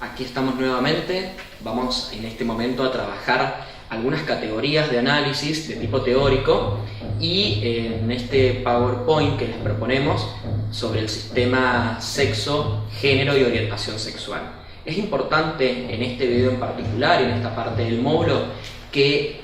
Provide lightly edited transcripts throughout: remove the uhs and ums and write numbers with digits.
Aquí estamos nuevamente. Vamos en este momento a trabajar algunas categorías de análisis de tipo teórico y en este PowerPoint que les proponemos sobre el sistema sexo, género y orientación sexual. Es importante en este video en particular y en esta parte del módulo que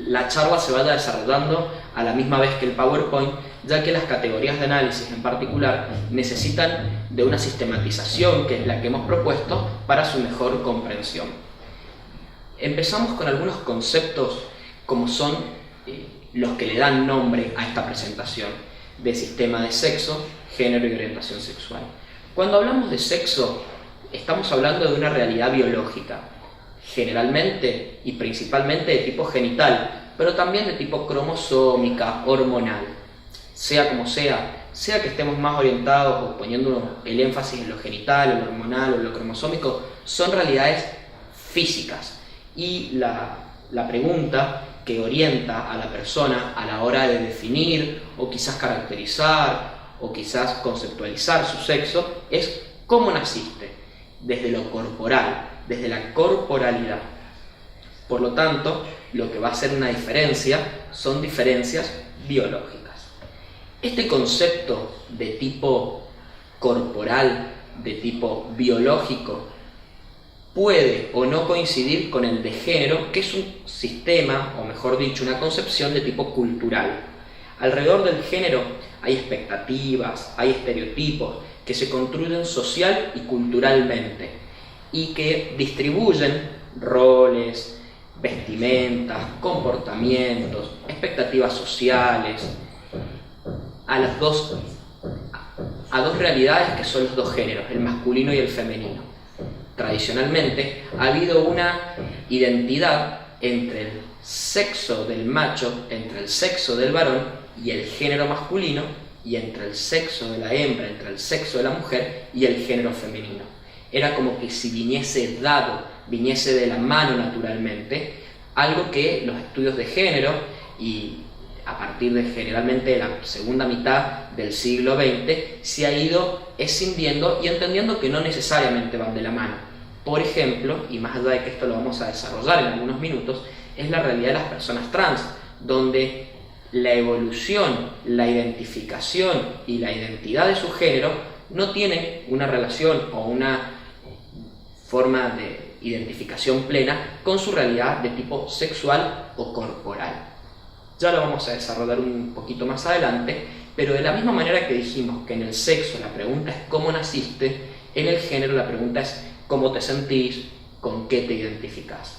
la charla se vaya desarrollando a la misma vez que el PowerPoint, ya que las categorías de análisis en particular necesitan de una sistematización, que es la que hemos propuesto, para su mejor comprensión. Empezamos con algunos conceptos como son los que le dan nombre a esta presentación de sistema de sexo, género y orientación sexual. Cuando hablamos de sexo, estamos hablando de una realidad biológica, generalmente y principalmente de tipo genital, pero también de tipo cromosómica, hormonal. Sea como sea que estemos más orientados o poniendo el énfasis en lo genital, en lo hormonal o en lo cromosómico, son realidades físicas. Y la pregunta que orienta a la persona a la hora de definir o quizás caracterizar o quizás conceptualizar su sexo es ¿cómo naciste? Desde lo corporal, desde la corporalidad. Por lo tanto, lo que va a hacer una diferencia son diferencias biológicas. Este concepto de tipo corporal, de tipo biológico, puede o no coincidir con el de género, que es un sistema, o mejor dicho, una concepción de tipo cultural. Alrededor del género hay expectativas, hay estereotipos que se construyen social y culturalmente y que distribuyen roles, vestimentas, comportamientos, expectativas sociales a dos realidades que son los dos géneros, el masculino y el femenino. Tradicionalmente ha habido una identidad entre el sexo del macho, entre el sexo del varón y el género masculino, y entre el sexo de la hembra, entre el sexo de la mujer y el género femenino. Era como que si viniese dado, viniese de la mano naturalmente, algo que los estudios de género, y a partir de generalmente la segunda mitad del siglo XX, se ha ido escindiendo y entendiendo que no necesariamente van de la mano. Por ejemplo, y más allá de que esto lo vamos a desarrollar en algunos minutos, es la realidad de las personas trans, donde la evolución, la identificación y la identidad de su género no tienen una relación o una forma de identificación plena con su realidad de tipo sexual o corporal. Ya lo vamos a desarrollar un poquito más adelante, pero de la misma manera que dijimos que en el sexo la pregunta es ¿cómo naciste?, en el género la pregunta es ¿cómo te sentís?, ¿con qué te identificás?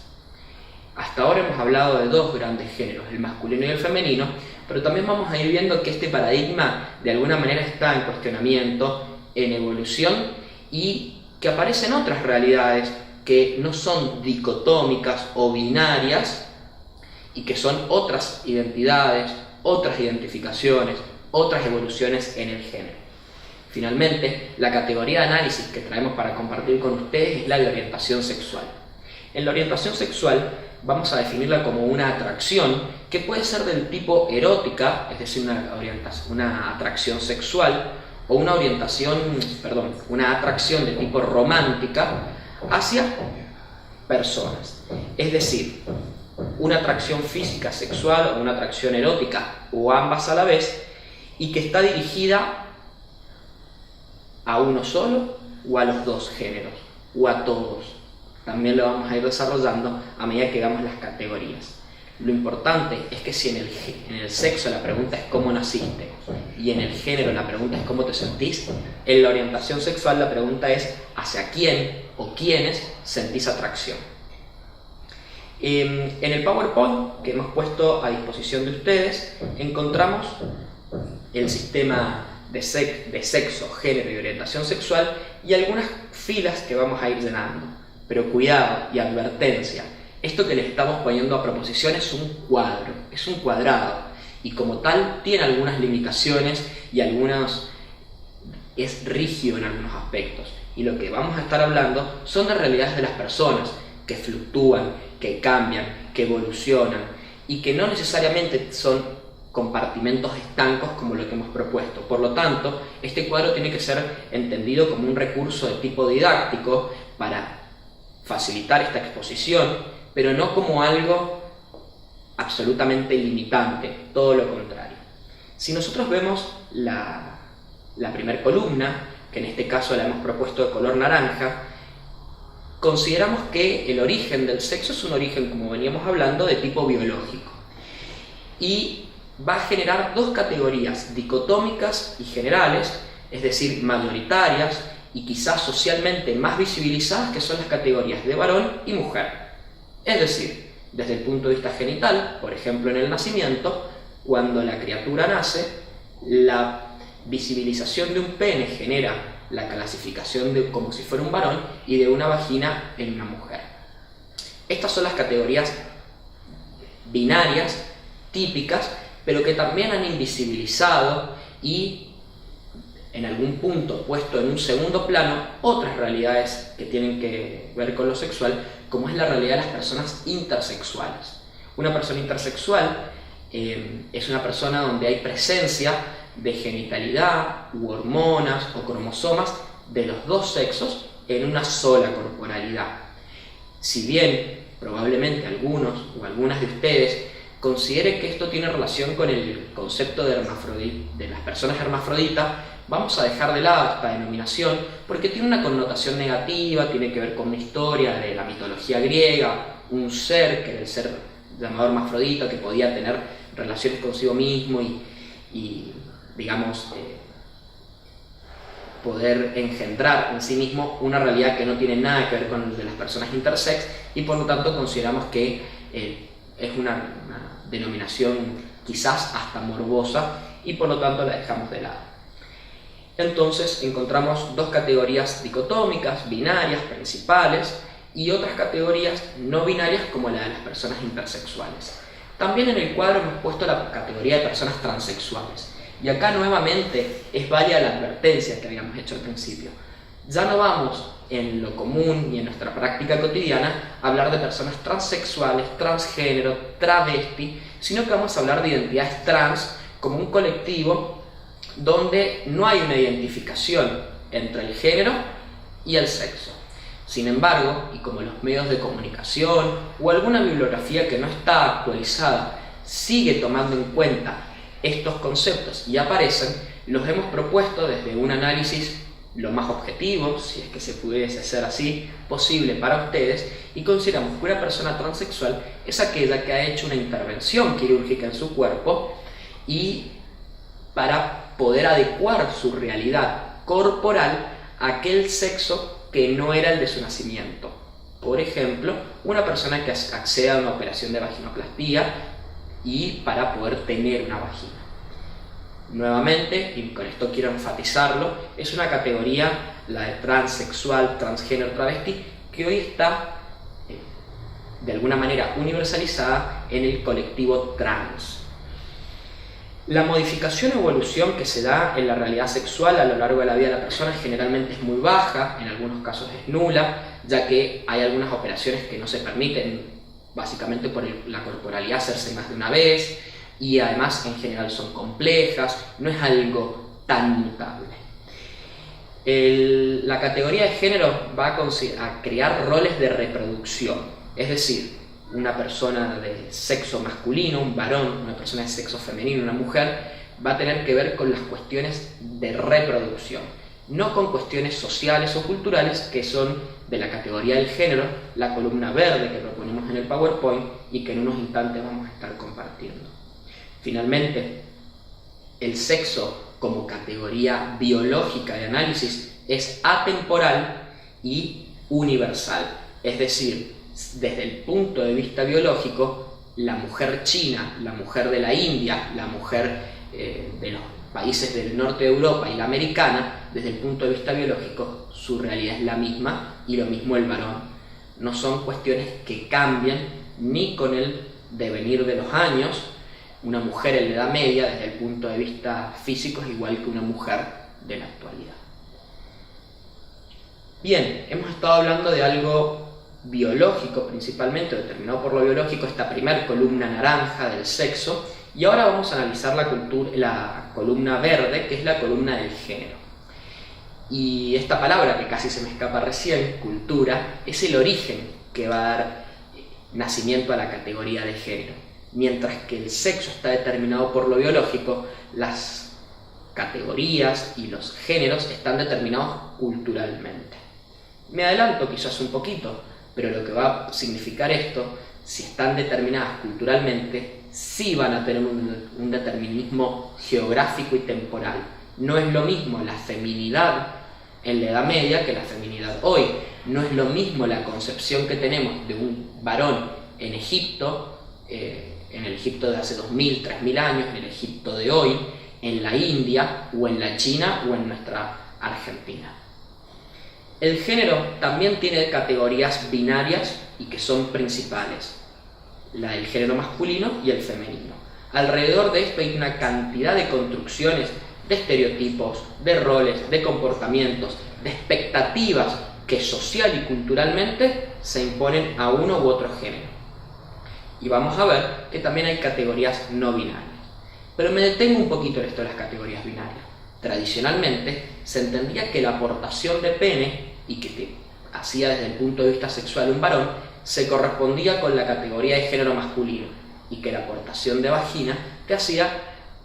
Hasta ahora hemos hablado de dos grandes géneros, el masculino y el femenino, pero también vamos a ir viendo que este paradigma de alguna manera está en cuestionamiento, en evolución, y que aparecen otras realidades que no son dicotómicas o binarias y que son otras identidades, otras identificaciones, otras evoluciones en el género. Finalmente, la categoría de análisis que traemos para compartir con ustedes es la de orientación sexual. En la orientación sexual vamos a definirla como una atracción que puede ser del tipo erótica, es decir, una atracción sexual, o una atracción de tipo romántica hacia personas. Es decir, una atracción física, sexual, o una atracción erótica, o ambas a la vez, y que está dirigida a uno solo, o a los dos géneros, o a todos. También lo vamos a ir desarrollando a medida que damos las categorías. Lo importante es que si en el sexo la pregunta es ¿cómo naciste? Y en el género la pregunta es ¿cómo te sentís? En la orientación sexual la pregunta es ¿hacia quién o quiénes sentís atracción? En el PowerPoint que hemos puesto a disposición de ustedes encontramos el sistema de sexo, género y orientación sexual y algunas filas que vamos a ir llenando. Pero cuidado y advertencia, esto que les estamos poniendo a proposición es un cuadro, es un cuadrado, y como tal tiene algunas limitaciones y es rígido en algunos aspectos. Y lo que vamos a estar hablando son de realidades de las personas que fluctúan, que cambian, que evolucionan y que no necesariamente son compartimentos estancos como lo que hemos propuesto. Por lo tanto, este cuadro tiene que ser entendido como un recurso de tipo didáctico para facilitar esta exposición, pero no como algo absolutamente limitante, todo lo contrario. Si nosotros vemos la primera columna, que en este caso la hemos propuesto de color naranja, consideramos que el origen del sexo es un origen, como veníamos hablando, de tipo biológico. Y va a generar dos categorías dicotómicas y generales, es decir, mayoritarias y quizás socialmente más visibilizadas, que son las categorías de varón y mujer. Es decir, desde el punto de vista genital, por ejemplo en el nacimiento, cuando la criatura nace, la visibilización de un pene genera la clasificación de como si fuera un varón y de una vagina en una mujer. Estas son las categorías binarias típicas, pero que también han invisibilizado y en algún punto puesto en un segundo plano otras realidades que tienen que ver con lo sexual, como es la realidad de las personas intersexuales. Una persona intersexual es una persona donde hay presencia de genitalidad u hormonas o cromosomas de los dos sexos en una sola corporalidad. Si bien probablemente algunos o algunas de ustedes considere que esto tiene relación con el concepto de las personas hermafroditas, vamos a dejar de lado esta denominación porque tiene una connotación negativa, tiene que ver con una historia de la mitología griega, un ser que era el ser llamado hermafrodita, que podía tener relaciones consigo mismo y digamos, poder engendrar en sí mismo una realidad que no tiene nada que ver con el de las personas intersex, y por lo tanto consideramos que es una denominación quizás hasta morbosa y por lo tanto la dejamos de lado. Entonces encontramos dos categorías dicotómicas, binarias, principales, y otras categorías no binarias como la de las personas intersexuales. También en el cuadro hemos puesto la categoría de personas transexuales. Y acá nuevamente es válida la advertencia que habíamos hecho al principio. Ya no vamos en lo común y en nuestra práctica cotidiana a hablar de personas transexuales, transgénero, travesti, sino que vamos a hablar de identidades trans como un colectivo donde no hay una identificación entre el género y el sexo. Sin embargo, y como los medios de comunicación o alguna bibliografía que no está actualizada sigue tomando en cuenta estos conceptos y aparecen, los hemos propuesto desde un análisis lo más objetivo, si es que se pudiese hacer así, posible para ustedes, y consideramos que una persona transexual es aquella que ha hecho una intervención quirúrgica en su cuerpo y para poder adecuar su realidad corporal a aquel sexo que no era el de su nacimiento. Por ejemplo, una persona que accede a una operación de vaginoplastia y para poder tener una vagina. Nuevamente, y con esto quiero enfatizarlo, es una categoría, la de transexual, transgénero, travesti, que hoy está de alguna manera universalizada en el colectivo trans. La modificación o evolución que se da en la realidad sexual a lo largo de la vida de la persona generalmente es muy baja, en algunos casos es nula, ya que hay algunas operaciones que no se permiten, básicamente por la corporalidad, hacerse más de una vez, y además en general son complejas, no es algo tan mutable. La categoría de género va a crear roles de reproducción, es decir, una persona de sexo masculino, un varón, una persona de sexo femenino, una mujer, va a tener que ver con las cuestiones de reproducción, no con cuestiones sociales o culturales que son de la categoría del género, la columna verde que proponemos en el PowerPoint y que en unos instantes vamos a estar compartiendo. Finalmente, el sexo como categoría biológica de análisis es atemporal y universal, es decir, desde el punto de vista biológico, la mujer china, la mujer de la India, la mujer de los países del norte de Europa y la americana, desde el punto de vista biológico, su realidad es la misma, y lo mismo el varón. No son cuestiones que cambian ni con el devenir de los años. Una mujer en la Edad Media, desde el punto de vista físico, es igual que una mujer de la actualidad. Bien, hemos estado hablando de algo biológico principalmente, determinado por lo biológico, esta primera columna naranja del sexo, Y ahora vamos a analizar la columna verde, que es la columna del género. Y esta palabra que casi se me escapa recién, cultura, es el origen que va a dar nacimiento a la categoría de género. Mientras que el sexo está determinado por lo biológico, las categorías y los géneros están determinados culturalmente. Me adelanto quizás un poquito, pero lo que va a significar esto, si están determinadas culturalmente, sí van a tener un determinismo geográfico y temporal. No es lo mismo la feminidad en la Edad Media que la feminidad hoy. No es lo mismo la concepción que tenemos de un varón en Egipto, en el Egipto de hace 2000, 3000 años, en el Egipto de hoy, en la India o en la China o en nuestra Argentina. El género también tiene categorías binarias y que son principales, la del género masculino y el femenino. Alrededor de esto hay una cantidad de construcciones, de estereotipos, de roles, de comportamientos, de expectativas que social y culturalmente se imponen a uno u otro género. Y vamos a ver que también hay categorías no binarias. Pero me detengo un poquito en esto de las categorías binarias. Tradicionalmente se entendía que la aportación de pene, y que te hacía desde el punto de vista sexual un varón, se correspondía con la categoría de género masculino, y que la aportación de vagina te hacía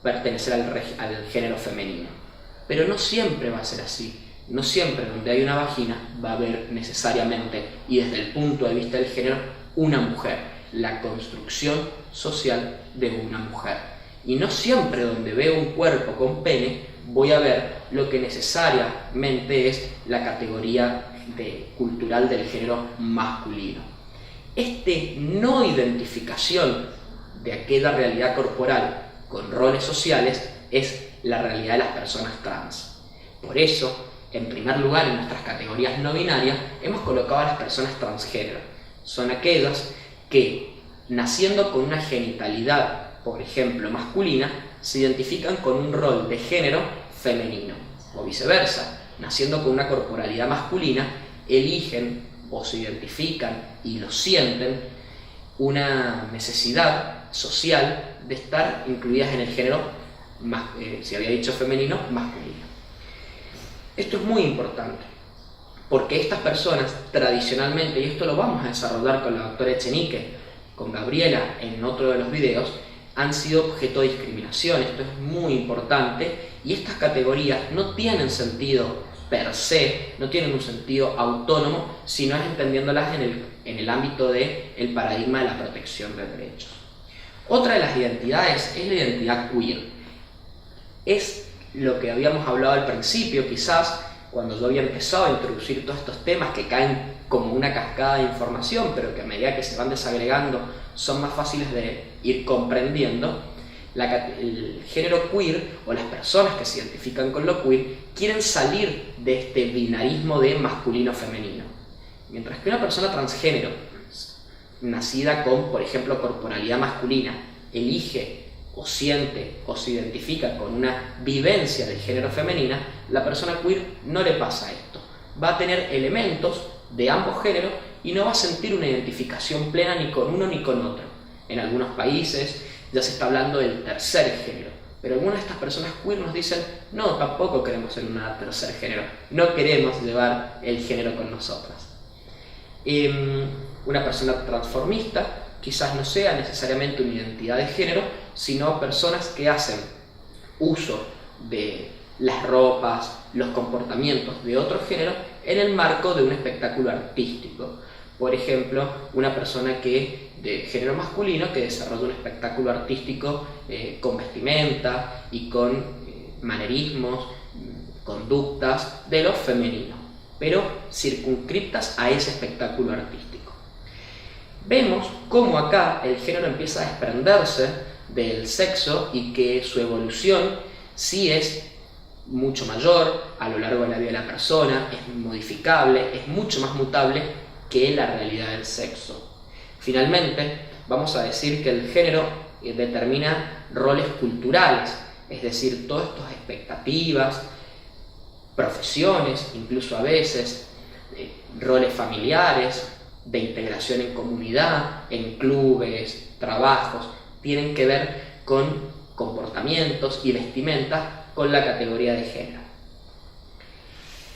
pertenecer al género femenino. Pero no siempre va a ser así. No siempre donde hay una vagina va a haber necesariamente, y desde el punto de vista del género, una mujer, la construcción social de una mujer. Y no siempre donde veo un cuerpo con pene voy a ver lo que necesariamente es la categoría cultural del género masculino. No identificación de aquella realidad corporal con roles sociales es la realidad de las personas trans. Por eso, en primer lugar, en nuestras categorías no binarias, hemos colocado a las personas transgénero. Son aquellas que, naciendo con una genitalidad, por ejemplo, masculina, se identifican con un rol de género femenino. O viceversa, naciendo con una corporalidad masculina, eligen o se identifican y lo sienten una necesidad social de estar incluidas en el género, si había dicho femenino, masculino. Esto es muy importante, porque estas personas tradicionalmente, y esto lo vamos a desarrollar con la doctora Echenique, con Gabriela en otro de los videos, han sido objeto de discriminación. Esto es muy importante, y estas categorías no tienen sentido per se, no tienen un sentido autónomo, sino es entendiéndolas en el ámbito del paradigma de la protección de derechos. Otra de las identidades es la identidad queer. Es lo que habíamos hablado al principio, quizás, cuando yo había empezado a introducir todos estos temas que caen como una cascada de información, pero que a medida que se van desagregando son más fáciles de ir comprendiendo. El género queer, o las personas que se identifican con lo queer, quieren salir de este binarismo de masculino-femenino. Mientras que una persona transgénero, nacida con, por ejemplo, corporalidad masculina, elige o siente o se identifica con una vivencia del género femenina, la persona queer no le pasa esto. Va a tener elementos de ambos géneros y no va a sentir una identificación plena ni con uno ni con otro. En algunos países ya se está hablando del tercer género, pero algunas de estas personas queer nos dicen: no, tampoco queremos ser un tercer género, no queremos llevar el género con nosotras. Una persona transformista quizás no sea necesariamente una identidad de género, sino personas que hacen uso de las ropas, los comportamientos de otro género en el marco de un espectáculo artístico. Por ejemplo, una persona de género masculino que desarrolla un espectáculo artístico con vestimenta y con manerismos, conductas de lo femenino, pero circunscriptas a ese espectáculo artístico. Vemos cómo acá el género empieza a desprenderse del sexo y que su evolución sí es mucho mayor a lo largo de la vida de la persona, es modificable, es mucho más mutable que la realidad del sexo. Finalmente, vamos a decir que el género determina roles culturales, es decir, todas estas expectativas, profesiones, incluso a veces, roles familiares, de integración en comunidad, en clubes, trabajos, tienen que ver con comportamientos y vestimenta con la categoría de género.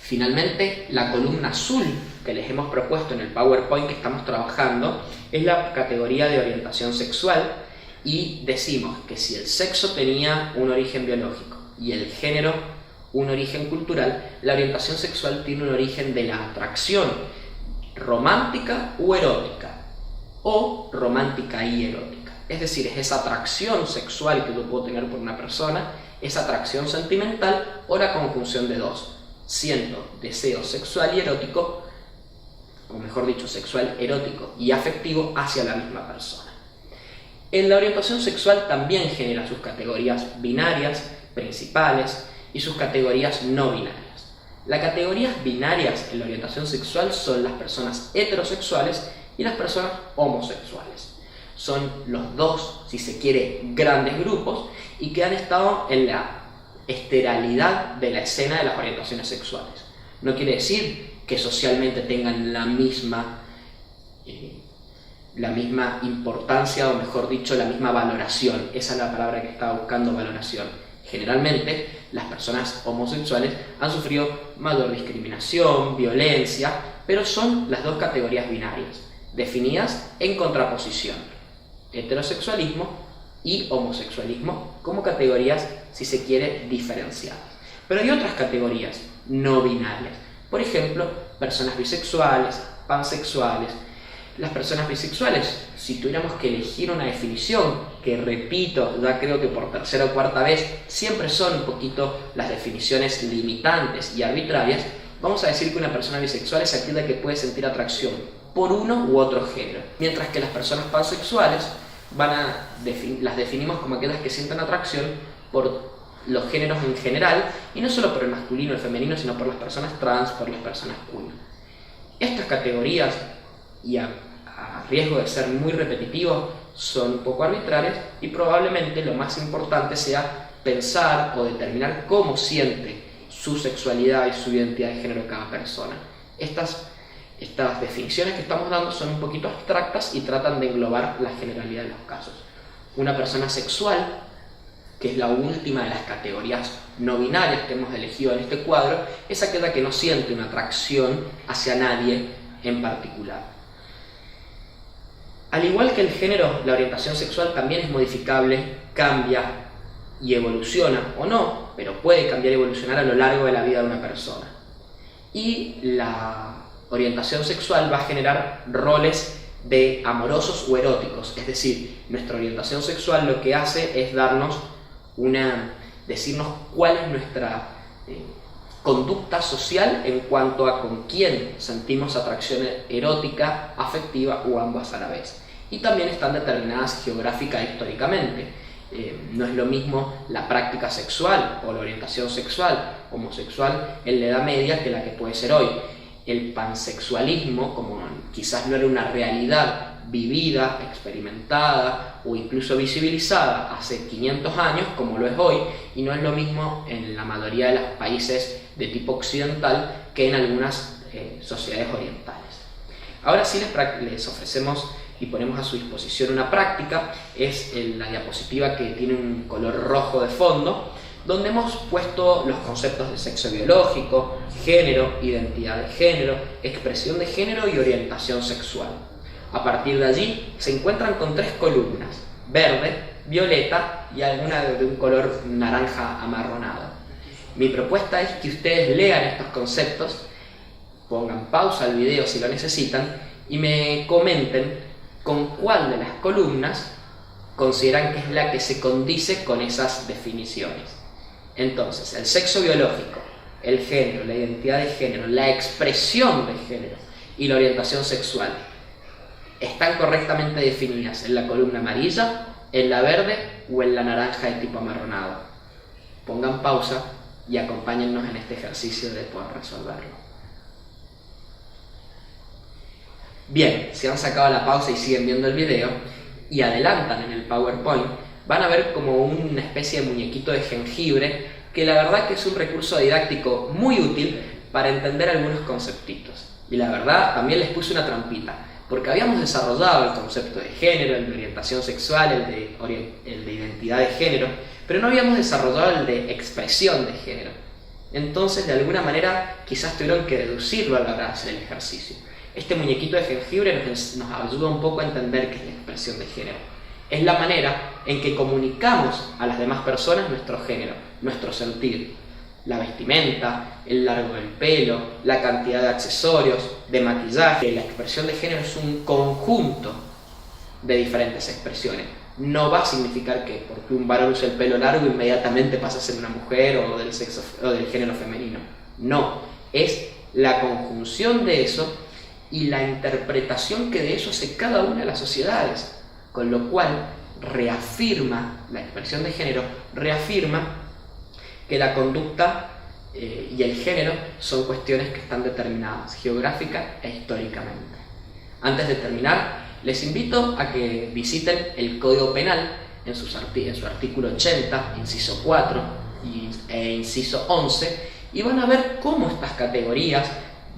Finalmente, la columna azul que les hemos propuesto en el PowerPoint que estamos trabajando es la categoría de orientación sexual, y decimos que si el sexo tenía un origen biológico y el género un origen cultural, la orientación sexual tiene un origen de la atracción romántica u erótica, o romántica y erótica. Es decir, es esa atracción sexual que yo puedo tener por una persona, esa atracción sentimental o la conjunción de dos. Siento deseo sexual y erótico, o mejor dicho, sexual, erótico y afectivo hacia la misma persona. En la orientación sexual también genera sus categorías binarias, principales, y sus categorías no binarias. Las categorías binarias en la orientación sexual son las personas heterosexuales y las personas homosexuales. Son los dos, si se quiere, grandes grupos y que han estado en la esterilidad de la escena de las orientaciones sexuales. No quiere decir que socialmente tengan la misma importancia, o mejor dicho, la misma valoración. Esa es la palabra que estaba buscando, valoración. Generalmente, las personas homosexuales han sufrido mayor discriminación, violencia, pero son las dos categorías binarias, definidas en contraposición: heterosexualismo y homosexualismo, como categorías, si se quiere, diferenciadas. Pero hay otras categorías no binarias, por ejemplo, personas bisexuales, pansexuales. Las personas bisexuales, si tuviéramos que elegir una definición, que repito, ya creo que por tercera o cuarta vez, siempre son un poquito las definiciones limitantes y arbitrarias, vamos a decir que una persona bisexual es aquella que puede sentir atracción por uno u otro género, mientras que las personas pansexuales las definimos como aquellas que sienten atracción por los géneros en general, y no solo por el masculino y el femenino, sino por las personas trans, por las personas queer. Estas categorías, y a riesgo de ser muy repetitivo, son un poco arbitrarias, y probablemente lo más importante sea pensar o determinar cómo siente su sexualidad y su identidad de género cada persona. Estas definiciones que estamos dando son un poquito abstractas y tratan de englobar la generalidad de los casos. Una persona sexual, que es la última de las categorías no binarias que hemos elegido en este cuadro, es aquella que no siente una atracción hacia nadie en particular. Al igual que el género, la orientación sexual también es modificable, cambia y evoluciona, o no, pero puede cambiar y evolucionar a lo largo de la vida de una persona. Y la orientación sexual va a generar roles de amorosos o eróticos, es decir, nuestra orientación sexual lo que hace es decirnos cuál es nuestra conducta social en cuanto a con quién sentimos atracción erótica, afectiva o ambas a la vez. Y también están determinadas geográfica e históricamente. No es lo mismo la práctica sexual o la orientación sexual homosexual en la Edad Media que la que puede ser hoy. El pansexualismo, como quizás no era una realidad vivida, experimentada o incluso visibilizada hace 500 años, como lo es hoy, y no es lo mismo en la mayoría de los países de tipo occidental que en algunas sociedades orientales. Ahora sí les ofrecemos y ponemos a su disposición una práctica. Es la diapositiva que tiene un color rojo de fondo, donde hemos puesto los conceptos de sexo biológico, género, identidad de género, expresión de género y orientación sexual. A partir de allí se encuentran con 3 columnas: verde, violeta y alguna de un color naranja amarronado. Mi propuesta es que ustedes lean estos conceptos, pongan pausa al video si lo necesitan y me comenten con cuál de las columnas consideran que es la que se condice con esas definiciones. Entonces, el sexo biológico, el género, la identidad de género, la expresión de género y la orientación sexual están correctamente definidas en la columna amarilla, en la verde o en la naranja de tipo amarronado. Pongan pausa y acompáñennos en este ejercicio de poder resolverlo. Bien, si han sacado la pausa y siguen viendo el video y adelantan en el PowerPoint, van a ver como una especie de muñequito de jengibre, que la verdad que es un recurso didáctico muy útil para entender algunos conceptitos. Y la verdad, también les puse una trampita. porque habíamos desarrollado el concepto de género, el de orientación sexual, el de identidad de género, pero no habíamos desarrollado el de expresión de género. Entonces, de alguna manera, quizás tuvieron que deducirlo a la hora de hacer el ejercicio. Este muñequito de jengibre nos ayuda un poco a entender qué es la expresión de género. Es la manera en que comunicamos a las demás personas nuestro género, nuestro sentir. La vestimenta, el largo del pelo, la cantidad de accesorios, de maquillaje. La expresión de género es un conjunto de diferentes expresiones. No va a significar que porque un varón usa el pelo largo inmediatamente pasa a ser una mujer o del sexo o del género femenino. No, es la conjunción de eso y la interpretación que de eso hace cada una de las sociedades, con lo cual reafirma la expresión de género, reafirma que la conducta y el género son cuestiones que están determinadas geográfica e históricamente. Antes de terminar, les invito a que visiten el Código Penal en su artículo 80, inciso 4 e inciso 11, y van a ver cómo estas categorías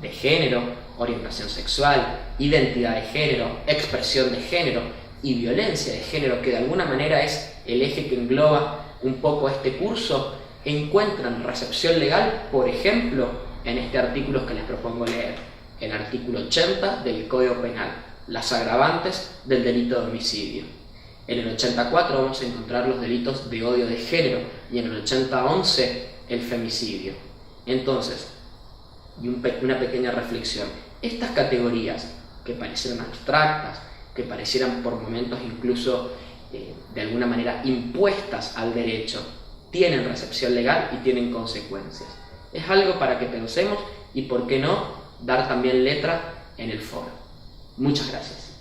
de género, orientación sexual, identidad de género, expresión de género y violencia de género, que de alguna manera es el eje que engloba un poco este curso, encuentran recepción legal, por ejemplo, en este artículo que les propongo leer, el artículo 80 del Código Penal, las agravantes del delito de homicidio. En el 84 vamos a encontrar los delitos de odio de género y en el 80-11 el femicidio. Entonces, y una pequeña reflexión, estas categorías que parecieran abstractas, que parecieran por momentos incluso de alguna manera impuestas al derecho, tienen recepción legal y tienen consecuencias. Es algo para que pensemos y, por qué no, dar también letra en el foro. Muchas gracias.